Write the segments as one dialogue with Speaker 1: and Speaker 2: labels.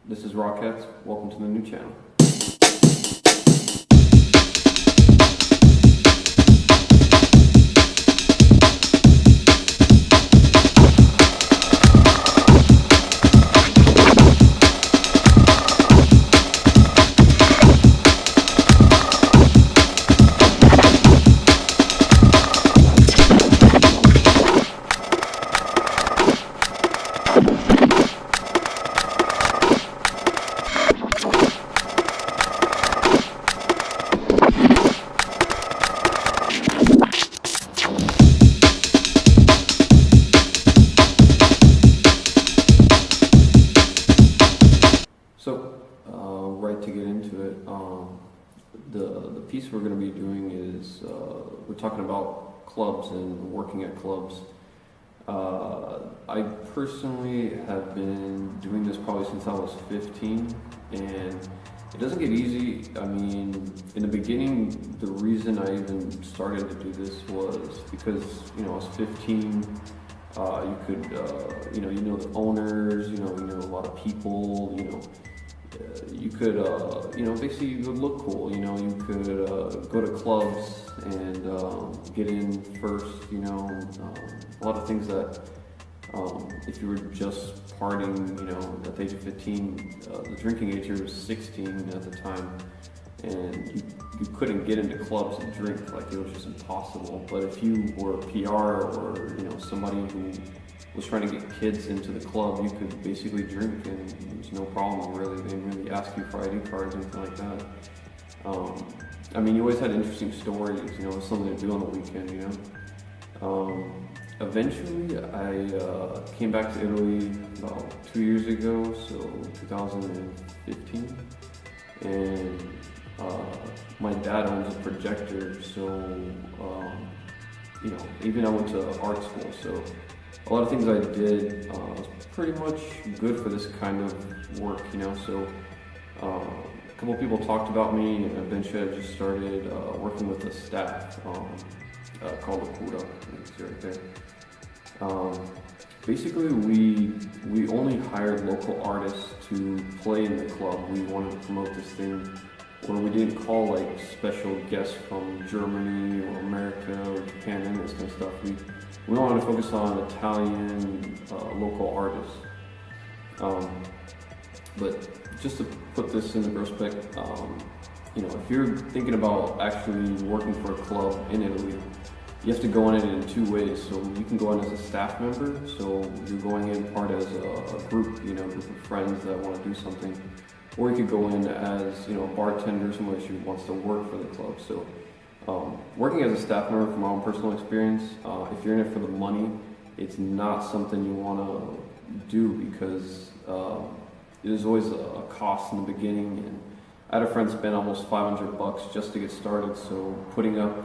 Speaker 1: This is Rockets. Welcome to the new channel. So, right to get into it, the piece we're going to be doing is we're talking about clubs and working at clubs. I personally have been doing this probably since I was 15, and it doesn't get easy. I mean, in the beginning, the reason I even started to do this was because, I was 15. You could, you know the owners, you know a lot of people, you could, basically you would look cool, you could go to clubs and get in first, a lot of things that if you were just partying, at the age of 15, the drinking age here was 16 at the time, and you couldn't get into clubs and drink, like it was just impossible. But if you were a PR or, somebody who was trying to get kids into the club, you could basically drink and there was no problem really. They didn't really ask you for ID cards or anything like that. You always had interesting stories, something to do on the weekend, Eventually, I came back to Italy about 2 years ago, so 2015, and my dad owns a projector, so even I went to art school, so a lot of things I did was pretty much good for this kind of work, So a couple of people talked about me, and eventually I just started working with a staff called Akura. It's right there. Basically, we only hired local artists to play in the club. We wanted to promote this thing where we didn't call like special guests from Germany or America or Japan and this kind of stuff. We wanted to focus on Italian local artists. But just to put this into perspective, if you're thinking about actually working for a club in Italy, you have to go in it in two ways. So you can go in as a staff member, so you're going in part as a group, group of friends that want to do something. Or you could go in as, a bartender, somebody who wants to work for the club. So working as a staff member, from my own personal experience, if you're in it for the money, it's not something you want to do because there's always a cost in the beginning. And I had a friend spend almost $500 just to get started. So putting up,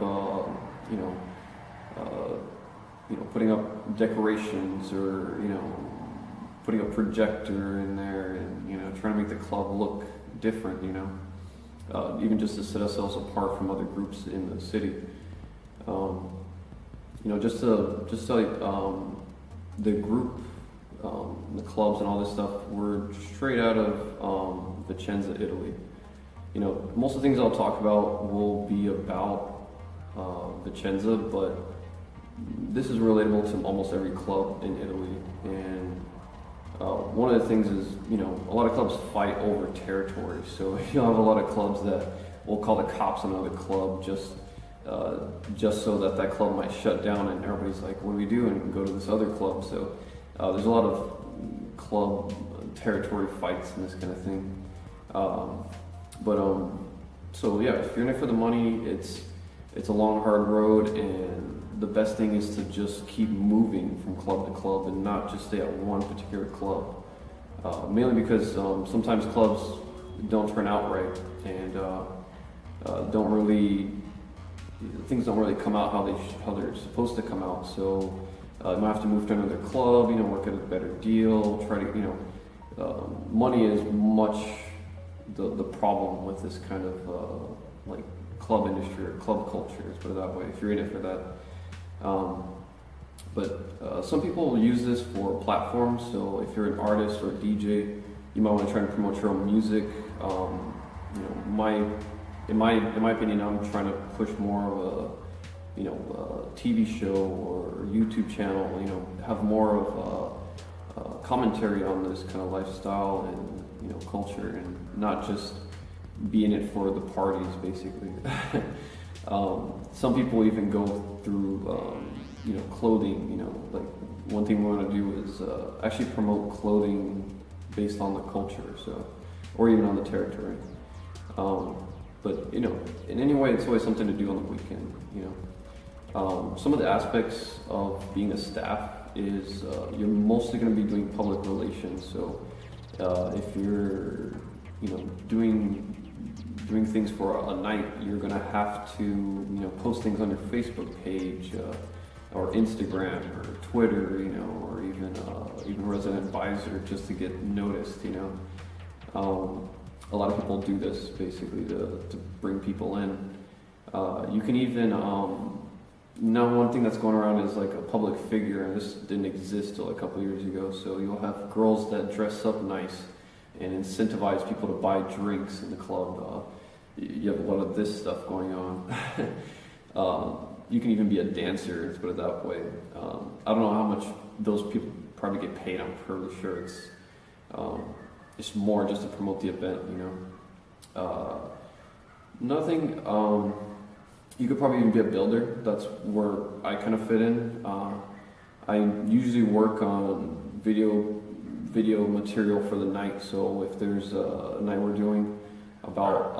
Speaker 1: putting up decorations or, putting a projector in there and, trying to make the club look different, even just to set ourselves apart from other groups in the city. The group, the clubs and all this stuff were straight out of Vicenza, Italy. Most of the things I'll talk about will be about Vicenza, but this is relatable to almost every club in Italy. And one of the things is, a lot of clubs fight over territory. So you'll have a lot of clubs that will call the cops on another club just so that club might shut down, and everybody's like, what do we do? And go to this other club. So there's a lot of club territory fights and this kind of thing. So yeah, if you're in it for the money, it's a long, hard road, and the best thing is to just keep moving from club to club and not just stay at one particular club. Mainly because sometimes clubs don't turn out right, and things don't really come out how they're supposed to come out. So you might have to move to another club, work at a better deal, try to, money is much the problem with this kind of like club industry or club culture, let's put it that way, if you're in it for that. But some people use this for platforms. So if you're an artist or a DJ, you might want to try and promote your own music. You know, in my opinion, I'm trying to push more of a TV show or YouTube channel. You know, have more of a commentary on this kind of lifestyle and culture, and not just be in it for the parties, basically. Some people even go through clothing. Like one thing we want to do is actually promote clothing based on the culture, so, or even on the territory. But in any way, it's always something to do on the weekend. Some of the aspects of being a staff is you're mostly going to be doing public relations. So if you're doing things for a night, you're going to have to post things on your Facebook page or Instagram or Twitter, or even Resident Advisor, just to get noticed. A lot of people do this basically to bring people in. You can even now one thing that's going around is like a public figure, and this didn't exist till a couple years ago. So you'll have girls that dress up nice and incentivize people to buy drinks in the club. You have a lot of this stuff going on. You can even be a dancer, let's put it that way. I don't know how much those people probably get paid. I'm pretty sure it's more just to promote the event, Nothing. You could probably even be a builder. That's where I kind of fit in. I usually work on video material for the night. So if there's a night we're doing about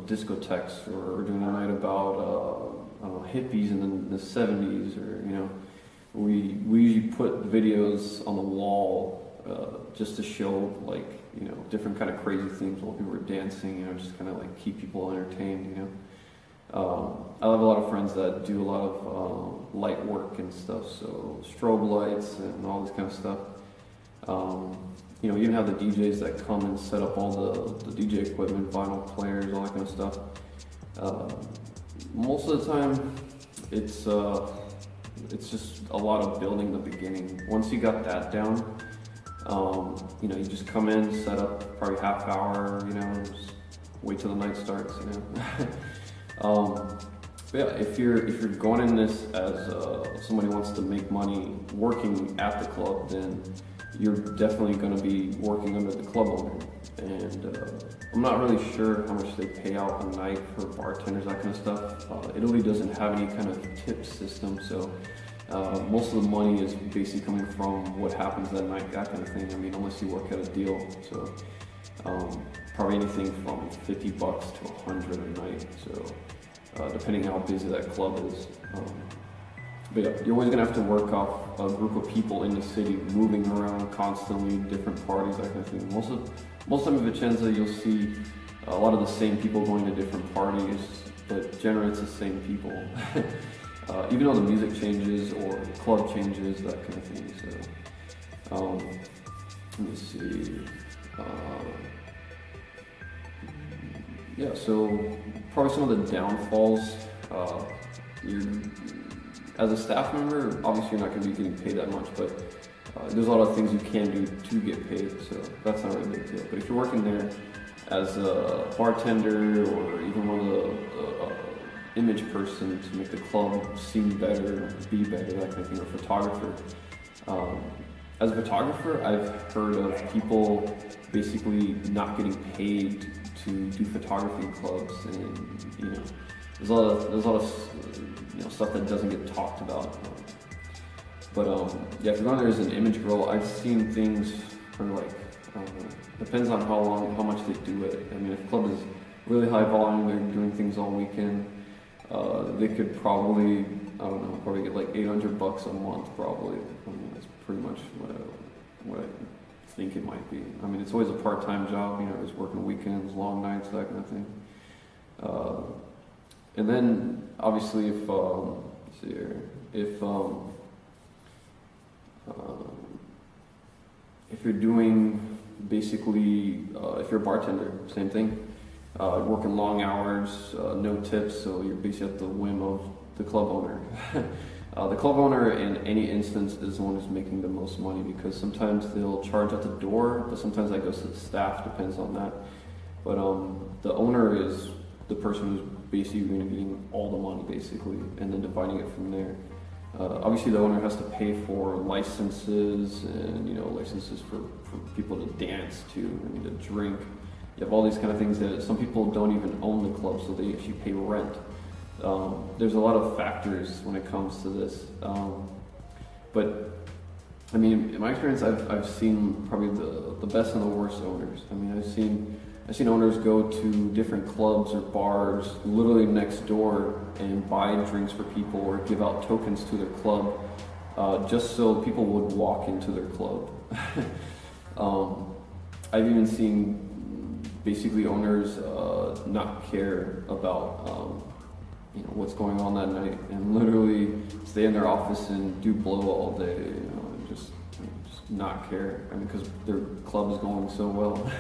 Speaker 1: discotheques, or we're doing a night about hippies in the 70s, or we usually put videos on the wall just to show different kind of crazy things while people are dancing, just kind of like keep people entertained. I have a lot of friends that do a lot of light work and stuff, so strobe lights and all this kind of stuff. You even have the DJs that come and set up all the DJ equipment, vinyl players, all that kind of stuff. Most of the time, it's just a lot of building the beginning. Once you got that down, you just come in, set up probably half hour, just wait till the night starts, But yeah, if you're going in this as somebody who wants to make money working at the club, then you're definitely going to be working under the club owner. And I'm not really sure how much they pay out a night for bartenders, that kind of stuff. Italy doesn't have any kind of tip system, so most of the money is basically coming from what happens that night, that kind of thing. I mean, unless you work out a deal. So probably anything from $50 to $100 a night. So depending how busy that club is. But yeah, you're always gonna have to work off a group of people in the city, moving around constantly, different parties, that kind of thing. Most of Vicenza, you'll see a lot of the same people going to different parties, but generally it's the same people. Even though the music changes or the club changes, that kind of thing. So, let me see. Yeah, so probably some of the downfalls. As a staff member, obviously you're not going to be getting paid that much, but there's a lot of things you can do to get paid, so that's not really a big deal. But if you're working there as a bartender or even one of the image person to make the club seem better, be better, that kind of thing, or photographer. As a photographer, I've heard of people basically not getting paid to do photography in clubs, and there's a lot of stuff that doesn't get talked about. But yeah, if you're going there as an image girl, I've seen things for depends on how much they do it. I mean, if a club is really high volume, they're doing things all weekend, they could probably, probably get like $800 a month probably. I mean, that's pretty much what I think it might be. I mean, it's always a part-time job, it's working weekends, long nights, that kind of thing. And then obviously if you're doing basically, if you're a bartender, same thing. Working long hours, no tips, so you're basically at the whim of the club owner. The club owner in any instance is the one who's making the most money, because sometimes they'll charge at the door, but sometimes that goes to the staff, depends on that. But the owner is the person who's basically going to be getting all the money, basically, and then dividing it from there. Obviously, the owner has to pay for licenses and licenses for people to dance to, to drink. You have all these kind of things that some people don't even own the club, so they actually pay rent. There's a lot of factors when it comes to this, but I mean, in my experience, I've seen probably the best and the worst owners. I mean, I've seen owners go to different clubs or bars literally next door and buy drinks for people or give out tokens to their club, just so people would walk into their club. I've even seen basically owners not care about what's going on that night, and literally stay in their office and do blow all day, and just not care. I mean, because their club is going so well.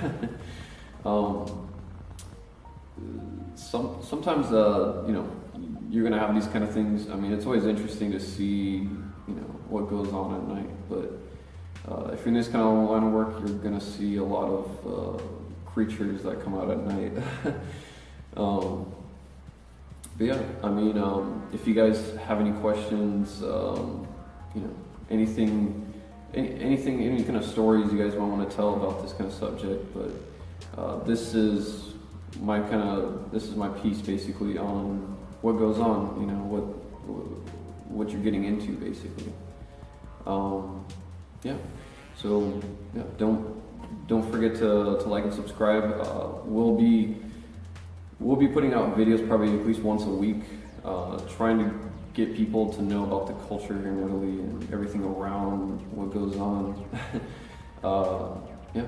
Speaker 1: Sometimes you're gonna have these kind of things. I mean, it's always interesting to see what goes on at night, but if you're in this kind of line of work, you're gonna see a lot of creatures that come out at night. But yeah, I mean, if you guys have any questions, anything, any kind of stories you guys might want to tell about this kind of subject, but this is my piece basically on what goes on, what you're getting into basically. Yeah. So yeah, don't forget to like and subscribe. We'll be putting out videos probably at least once a week, trying to get people to know about the culture here in Italy and everything around what goes on. Yeah.